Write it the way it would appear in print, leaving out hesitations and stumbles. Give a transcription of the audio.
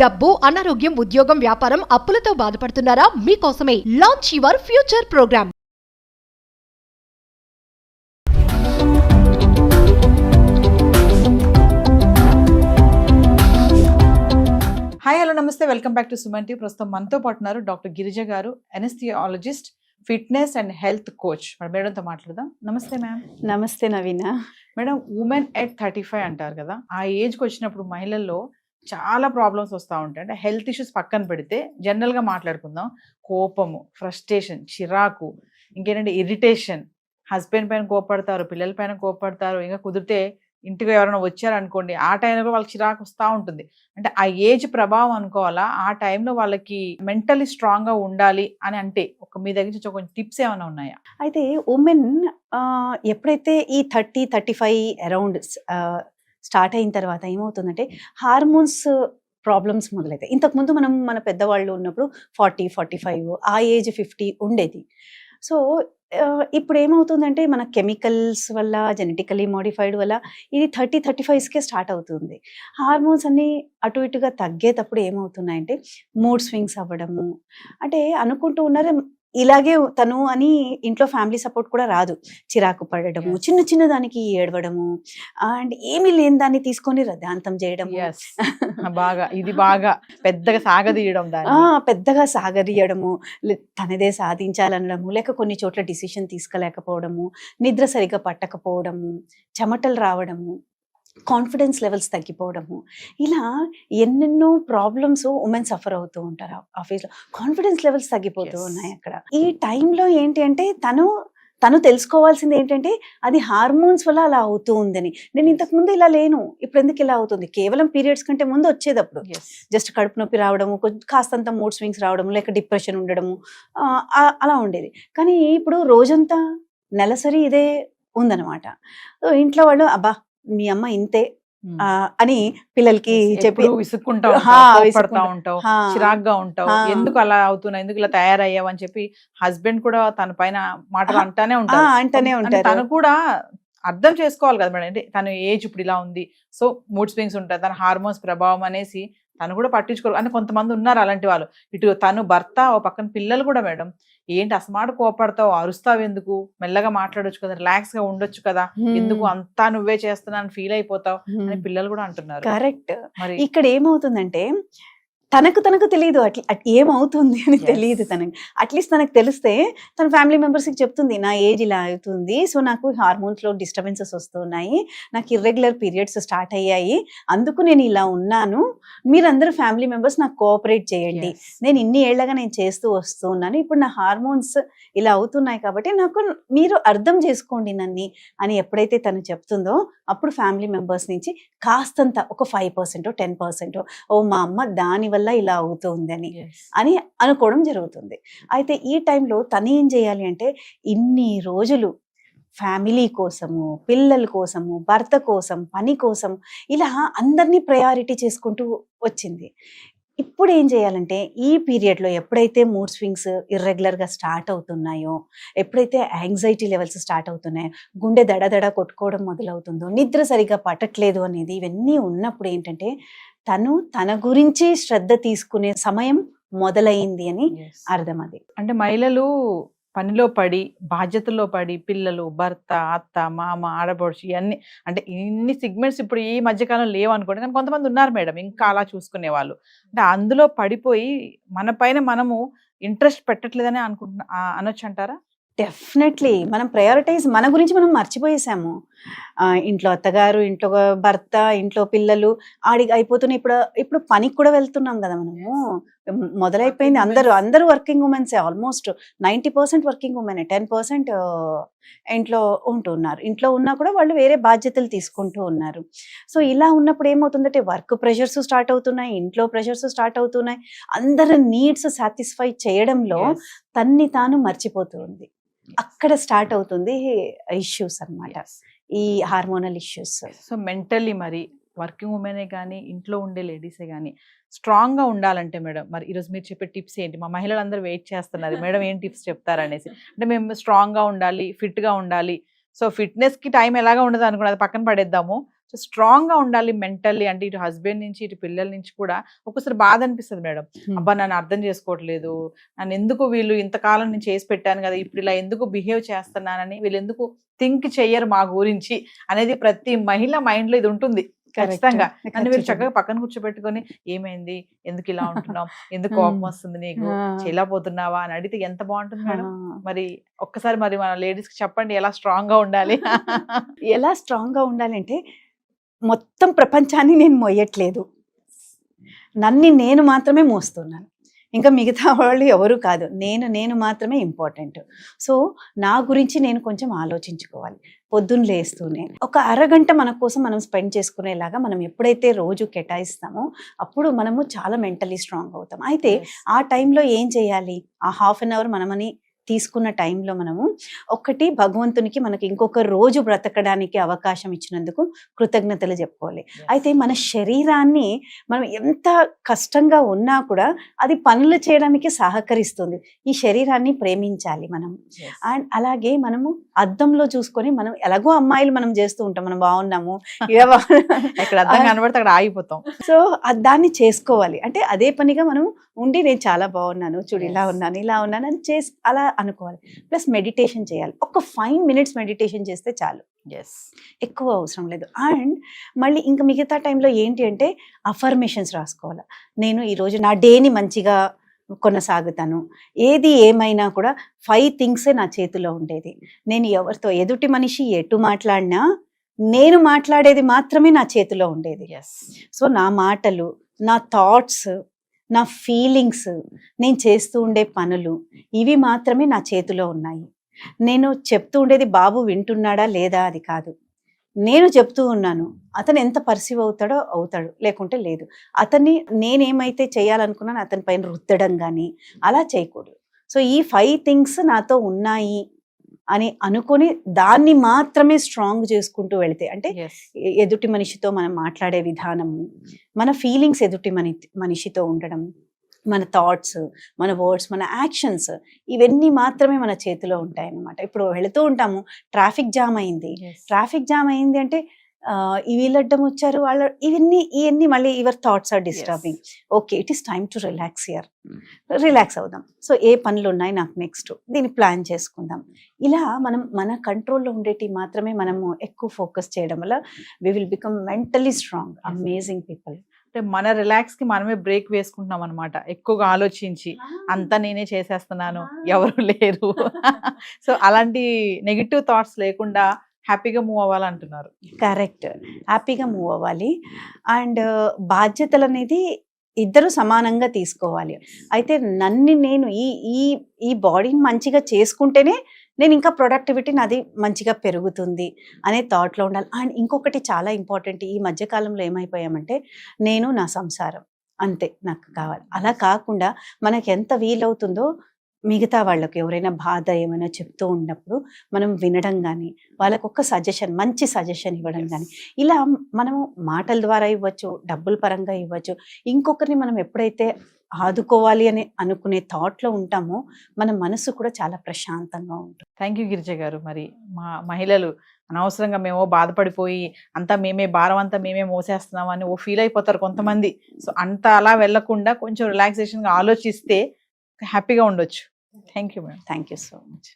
డబ్బు, అనారోగ్యం, ఉద్యోగం, వ్యాపారం, అప్పులతో బాధపడుతున్నారా? మీకోసమే launch your future programme. Hi hello నమస్తే, welcome back to Suman TV. ప్రస్తుతం మనతో పాటు ఉన్నారు డాక్టర్ గిరిజ గారు, anaesthesiologist, fitness and health coach. మేడంతో మాట్లాడదాం. నమస్తే మ్యామ్. నమస్తే నవీన. మేడం, ఉమెన్ ఎట్ 35 అంటారు కదా, ఆ ఏజ్కి వచ్చినప్పుడు మహిళల్లో చాలా ప్రాబ్లమ్స్ వస్తూ ఉంటాయి. అంటే హెల్త్ ఇష్యూస్ పక్కన పెడితే జనరల్గా మాట్లాడుకుందాం, కోపము, ఫ్రస్ట్రేషన్, చిరాకు, ఇంకేంటంటే ఇరిటేషన్, హస్బెండ్ పైన కోపడతారు, పిల్లల పైన కోపడతారు, ఇంకా కుదిరితే ఇంటికి ఎవరైనా వచ్చారనుకోండి, ఆ టైంలో కూడా వాళ్ళకి చిరాకు వస్తూ ఉంటుంది. అంటే ఆ ఏజ్ ప్రభావం అనుకోవాలా, ఆ టైంలో వాళ్ళకి మెంటలీ స్ట్రాంగ్గా ఉండాలి అని అంటే మీ దగ్గర నుంచి కొంచెం టిప్స్ ఏమైనా ఉన్నాయా? అయితే ఉమెన్ ఎప్పుడైతే ఈ 30-35 అరౌండ్ స్టార్ట్ అయిన తర్వాత ఏమవుతుందంటే హార్మోన్స్ ప్రాబ్లమ్స్ మొదలవుతాయి. ఇంతకుముందు మన పెద్దవాళ్ళు ఉన్నప్పుడు 40-45, ఆ ఏజ్ 50 ఉండేది. సో ఇప్పుడు ఏమవుతుందంటే మన కెమికల్స్ వల్ల, జెనెటికలీ మోడిఫైడ్ వల్ల ఇది 30-35కే స్టార్ట్ అవుతుంది. హార్మోన్స్ అన్నీ అటు ఇటుగా తగ్గేటప్పుడు ఏమవుతున్నాయంటే మూడ్ స్వింగ్స్ అవ్వడము, అంటే అనుకుంటూ ఉన్నారు ఇలాగే తను అని ఇంట్లో ఫ్యామిలీ సపోర్ట్ కూడా రాదు. చిరాకు పడడము, చిన్న చిన్న దానికి ఏడవడము, అండ్ ఏమీ లేని దాన్ని తీసుకొని రద్దాంతం చేయడము, ఇది బాగా పెద్దగా సాగదీయడం, పెద్దగా సాగదీయడము, తనదే సాధించాలనడము, లేక కొన్ని చోట్ల డిసిషన్ తీసుకోలేకపోవడము, నిద్ర సరిగ్గా పట్టకపోవడము, చెమటలు రావడము, కాన్ఫిడెన్స్ లెవెల్స్ తగ్గిపోవడము, ఇలా ఎన్నెన్నో ప్రాబ్లమ్స్ ఉమెన్ సఫర్ అవుతూ ఉంటారు. ఆఫీస్లో కాన్ఫిడెన్స్ లెవెల్స్ తగ్గిపోతూ ఉన్నాయి. అక్కడ ఈ టైంలో ఏంటి అంటే తను తెలుసుకోవాల్సింది ఏంటంటే అది హార్మోన్స్ వల్ల అలా అవుతూ ఉందని. నేను ఇంతకుముందు ఇలా లేను, ఇప్పుడు ఎందుకు ఇలా అవుతుంది? కేవలం పీరియడ్స్ కంటే ముందు వచ్చేటప్పుడు జస్ట్ కడుపు నొప్పి రావడము, కాస్తంత మూడ్ స్వింగ్స్ రావడము, లేక డిప్రెషన్ ఉండడము, అలా ఉండేది. కానీ ఇప్పుడు రోజంతా నెలసరి ఇదే ఉందన్నమాట. ఇంట్లో వాళ్ళు అబ్బా మీ అమ్మ ఇంతే అని పిల్లలకి చెప్పి విసుక్కుంటా ఉంటావు, చిరాగ్గా ఉంటావు, ఎందుకు అలా అవుతున్నావు, ఎందుకు ఇలా తయారయ్యావు అని చెప్పి హస్బెండ్ కూడా తన పైన మాటలు అంటానే ఉంటారు. తను కూడా అర్థం చేసుకోవాలి కదా మేడం, అంటే తన ఏజ్ ఇప్పుడు ఇలా ఉంది, సో మూడ్ స్వింగ్స్ ఉంటాయి, తన హార్మోన్స్ ప్రభావం అనేసి తను కూడా పట్టించుకోవాలి. అంటే కొంతమంది ఉన్నారు అలాంటి వాళ్ళు. ఇటు తను భర్త, ఓ పక్కన పిల్లలు కూడా మేడం, ఏంటి అసమాడు కోపడతావు, అరుస్తావు ఎందుకు, మెల్లగా మాట్లాడొచ్చు కదా, రిలాక్స్ గా ఉండొచ్చు కదా, ఎందుకు అంతా నువ్వే చేస్తున్నాను ఫీల్ అయిపోతావు అని పిల్లలు కూడా అంటున్నారు. కరెక్ట్. మరి ఇక్కడ ఏమవుతుందంటే తనకు తెలియదు ఏమవుతుంది అని తెలియదు తనకి. అట్లీస్ట్ తనకు తెలిస్తే తన ఫ్యామిలీ మెంబర్స్కి చెప్తుంది, నా ఏజ్ ఇలా అవుతుంది, సో నాకు హార్మోన్స్లో డిస్టర్బెన్సెస్ వస్తున్నాయి, నాకు ఇర్రెగ్యులర్ పీరియడ్స్ స్టార్ట్ అయ్యాయి, అందుకు నేను ఇలా ఉన్నాను, మీరందరూ ఫ్యామిలీ మెంబర్స్ నాకు కోఆపరేట్ చేయండి, నేను ఇన్ని ఏళ్లగా నేను చేస్తూ వస్తున్నాను, ఇప్పుడు నా హార్మోన్స్ ఇలా అవుతున్నాయి కాబట్టి నాకు మీరు అర్థం చేసుకోండి నన్ను అని ఎప్పుడైతే తను చెప్తుందో అప్పుడు ఫ్యామిలీ మెంబర్స్ నుంచి కాస్తంత ఒక 5%, 10% ఓ మా అమ్మ దాని వల్ల ఇలా అవుతుంది అని అనుకోవడం జరుగుతుంది. అయితే ఈ టైంలో తను ఏం చేయాలి అంటే ఇన్ని రోజులు ఫ్యామిలీ కోసము, పిల్లల కోసము, భర్త కోసం, పని కోసం ఇలా అందరినీ ప్రయారిటీ చేసుకుంటూ వచ్చింది. ఇప్పుడు ఏం చేయాలంటే ఈ పీరియడ్లో ఎప్పుడైతే మూడ్ స్వింగ్స్ ఇర్రెగ్యులర్గా స్టార్ట్ అవుతున్నాయో, ఎప్పుడైతే యాంగ్జైటీ లెవెల్స్ స్టార్ట్ అవుతున్నాయో, గుండె దడదడ కొట్టుకోవడం మొదలవుతుందో, నిద్ర సరిగ్గా పట్టట్లేదు అనేది, ఇవన్నీ ఉన్నప్పుడు ఏంటంటే తన గురించి శ్రద్ధ తీసుకునే సమయం మొదలైంది అని అర్థం. అది అంటే మహిళలు పనిలో పడి, బాధ్యతల్లో పడి, పిల్లలు, భర్త, అత్త, మామ, ఆడపడుచు, ఇవన్నీ అంటే ఇన్ని సిగ్మెంట్స్ ఇప్పుడు ఈ మధ్యకాలం లేవు అనుకోండి, కానీ కొంతమంది ఉన్నారు మేడం ఇంకా అలా చూసుకునే వాళ్ళు. అంటే అందులో పడిపోయి మన పైన మనము ఇంట్రెస్ట్ పెట్టట్లేదని అనొచ్చు అంటారా? డెఫినెట్లీ మనం ప్రయారిటైజ్ మన గురించి మనం మర్చిపోయేసాము. ఇంట్లో అత్తగారు, ఇంట్లో భర్త, ఇంట్లో పిల్లలు ఆడికి అయిపోతున్నాయి. ఇప్పుడు పనికి కూడా వెళ్తున్నాం కదా మనము, మొదలైపోయింది. అందరూ వర్కింగ్ ఉమెన్సే, ఆల్మోస్ట్ 90% వర్కింగ్ ఉమెన్, 10% ఇంట్లో ఉంటున్నారు. ఇంట్లో ఉన్నా కూడా వాళ్ళు వేరే బాధ్యతలు తీసుకుంటూ ఉన్నారు. సో ఇలా ఉన్నప్పుడు ఏమవుతుందంటే వర్క్ ప్రెషర్స్ స్టార్ట్ అవుతున్నాయి, ఇంట్లో ప్రెషర్స్ స్టార్ట్ అవుతున్నాయి, అందరి నీడ్స్ సాటిస్ఫై చేయడంలో తన్ని తాను మర్చిపోతుంది. అక్కడ స్టార్ట్ అవుతుంది ఇష్యూస్ అన్నమాట, ఈ హార్మోనల్ ఇష్యూస్. సో మెంటల్లీ మరి వర్కింగ్ ఉమెనే కానీ, ఇంట్లో ఉండే లేడీసే కానీ స్ట్రాంగ్గా ఉండాలంటే మేడం, మరి ఈరోజు మీరు చెప్పే టిప్స్ ఏంటి? మా మహిళలందరూ వెయిట్ చేస్తున్నారు, మేడం ఏం టిప్స్ చెప్తారనేసి. అంటే మేము స్ట్రాంగ్గా ఉండాలి, ఫిట్గా ఉండాలి, సో ఫిట్నెస్కి టైం ఎలాగా ఉండదు అనుకున్నది పక్కన పడేద్దాము, సో స్ట్రాంగ్ గా ఉండాలి మెంటల్లీ, అంటే ఇటు హస్బెండ్ నుంచి ఇటు పిల్లల నుంచి కూడా. ఒక్కొక్కసారి బాధ అనిపిస్తుంది మేడం, అబ్బా నన్ను అర్థం చేసుకోవట్లేదు, నన్ను ఎందుకు వీళ్ళు ఇంతకాలం నేను చేసి పెట్టాను కదా, ఇప్పుడు ఇలా ఎందుకు బిహేవ్ చేస్తున్నానని, వీళ్ళు ఎందుకు థింక్ చెయ్యరు మా గురించి అనేది ప్రతి మహిళ మైండ్ లో ఇది ఉంటుంది ఖచ్చితంగా. నన్ను వీళ్ళు చక్కగా పక్కన కూర్చోబెట్టుకొని ఏమైంది, ఎందుకు ఇలా ఉంటున్నావు, ఎందుకు కోపం వస్తుంది నీకు, చేయలేకపోతున్నావా అని అడిగితే ఎంత బాగుంటుంది మేడం. మరి ఒక్కసారి మరి మన లేడీస్ కి చెప్పండి ఎలా స్ట్రాంగ్ గా ఉండాలి. ఎలా స్ట్రాంగ్ గా ఉండాలంటే, మొత్తం ప్రపంచాన్ని నేను మోయట్లేదు, నేను మాత్రమే మోస్తున్నాను, ఇంకా మిగతా వాళ్ళు ఎవరు కాదు, నేను మాత్రమే ఇంపార్టెంట్. సో నా గురించి నేను కొంచెం ఆలోచించుకోవాలి. పొద్దున్న లేస్తూనే ఒక అరగంట మన కోసం మనం స్పెండ్ చేసుకునేలాగా మనం ఎప్పుడైతే రోజు కేటాయిస్తామో అప్పుడు మనము చాలా మెంటలీ స్ట్రాంగ్ అవుతాం. అయితే ఆ టైంలో ఏం చేయాలి, ఆ హాఫ్ అన్ అవర్ మనమని తీసుకున్న టైంలో మనము ఒకటి భగవంతునికి మనకి ఇంకొక రోజు బ్రతకడానికి అవకాశం ఇచ్చినందుకు కృతజ్ఞతలు చెప్పుకోవాలి. అయితే మన శరీరాన్ని మనం ఎంత కష్టంగా ఉన్నా కూడా అది పనులు చేయడానికి సహకరిస్తుంది. ఈ శరీరాన్ని ప్రేమించాలి మనం. అండ్ అలాగే మనము అద్దంలో చూసుకొని, మనం ఎలాగో అమ్మాయిలు మనం చేస్తూ ఉంటాం, మనం బాగున్నాము ఎక్కడ అద్దం కనబడితే అక్కడ ఆగిపోతాం. సో దాన్ని చేసుకోవాలి. అంటే అదే పనిగా మనం ఉండి నేను చాలా బాగున్నాను, చూడు ఇలా ఉన్నాను ఇలా ఉన్నాను అని చేసి అలా అనుకోవాలి. ప్లస్ మెడిటేషన్ చేయాలి. ఒక 5 minutes మెడిటేషన్ చేస్తే చాలు, ఎక్కువ అవసరం లేదు. అండ్ మళ్ళీ ఇంకా మిగతా టైంలో ఏంటి అంటే అఫర్మేషన్స్ రాసుకోవాలి. నేను ఈరోజు నా డేని మంచిగా కొనసాగుతాను, ఏది ఏమైనా కూడా 5 things నా చేతిలో ఉండేది. నేను ఎవరితో ఎదుటి మనిషి ఎటు మాట్లాడినా నేను మాట్లాడేది మాత్రమే నా చేతిలో ఉండేది. సో నా మాటలు, నా థాట్స్, నా ఫీలింగ్స్, నేను చేస్తూ ఉండే పనులు, ఇవి మాత్రమే నా చేతిలో ఉన్నాయి. నేను చెప్తూ ఉండేది బాబు వింటున్నాడా లేదా అది కాదు, నేను చెప్తూ ఉన్నాను, అతను ఎంత పర్సీవ్ అవుతాడో అవుతాడు, లేకుంటే లేదు. అతన్ని నేనేమైతే చేయాలనుకున్నాను అతని పైన రుద్దడం కానీ అలా చేయకూడదు. సో ఈ 5 things నాతో ఉన్నాయి అని అనుకొని దాన్ని మాత్రమే స్ట్రాంగ్ చేసుకుంటూ వెళితే, అంటే ఎదుటి మనిషితో మనం మాట్లాడే విధానము, మన ఫీలింగ్స్ ఎదుటి మనిషితో ఉండడం, మన థాట్స్, మన వర్డ్స్, మన యాక్షన్స్, ఇవన్నీ మాత్రమే మన చేతిలో ఉంటాయి అన్నమాట. ఇప్పుడు వెళుతూ ఉంటాము, ట్రాఫిక్ జామ్ అయింది అంటే వీళ్ళు అడ్డం వచ్చారు, ఇవన్నీ మళ్ళీ your thoughts are disturbing. Okay, it is time to relax here, relax అవుదాం. సో ఏ పనులు ఉన్నాయి నాకు నెక్స్ట్, దీన్ని ప్లాన్ చేసుకుందాం. ఇలా మనం మన కంట్రోల్లో ఉండేటి మాత్రమే మనము ఎక్కువ ఫోకస్ చేయడం వల్ల we will become mentally strong, amazing people. అంటే మన రిలాక్స్ కి మనమే బ్రేక్ వేసుకుంటున్నాం అనమాట, ఎక్కువగా ఆలోచించి అంతా నేనే చేసేస్తున్నాను, ఎవరు లేరు. సో అలాంటి నెగిటివ్ థాట్స్ లేకుండా హ్యాపీగా మూవ్ అవ్వాలంటున్నారు. కరెక్ట్, హ్యాపీగా మూవ్ అవ్వాలి. అండ్ బాధ్యతలు అనేది ఇద్దరు సమానంగా తీసుకోవాలి. అయితే నేను ఈ బాడీని మంచిగా చేసుకుంటేనే నేను ఇంకా ప్రొడక్టివిటీ నాది మంచిగా పెరుగుతుంది అనే థాట్లో ఉండాలి. అండ్ ఇంకొకటి చాలా ఇంపార్టెంట్, ఈ మధ్యకాలంలో ఏమైపోయామంటే నేను నా సంసారం అంతే నాకు కావాలి, అలా కాకుండా మనకి ఎంత వీలవుతుందో మిగతా వాళ్ళకి ఎవరైనా బాధ ఏమైనా చెప్తూ ఉన్నప్పుడు మనం వినడం కానీ, వాళ్ళకు ఒక సజెషన్, మంచి సజెషన్ ఇవ్వడం కానీ, ఇలా మనము మాటల ద్వారా ఇవ్వచ్చు, డబ్బుల పరంగా ఇవ్వచ్చు. ఇంకొకరిని మనం ఎప్పుడైతే ఆదుకోవాలి అని అనుకునే థాట్లో ఉంటామో మన మనసు కూడా చాలా ప్రశాంతంగా ఉంటుంది. థ్యాంక్ యూ గిరిజ గారు. మరి మా మహిళలు అనవసరంగా మేము బాధపడిపోయి అంతా మేమే భారం అంతా మేమే మోసేస్తున్నాం అని ఫీల్ అయిపోతారు కొంతమంది. సో అంత అలా వెళ్లకుండా కొంచెం రిలాక్సేషన్గా ఆలోచిస్తే హ్యాపీగా ఉండొచ్చు. Thank you madam. Thank you so much.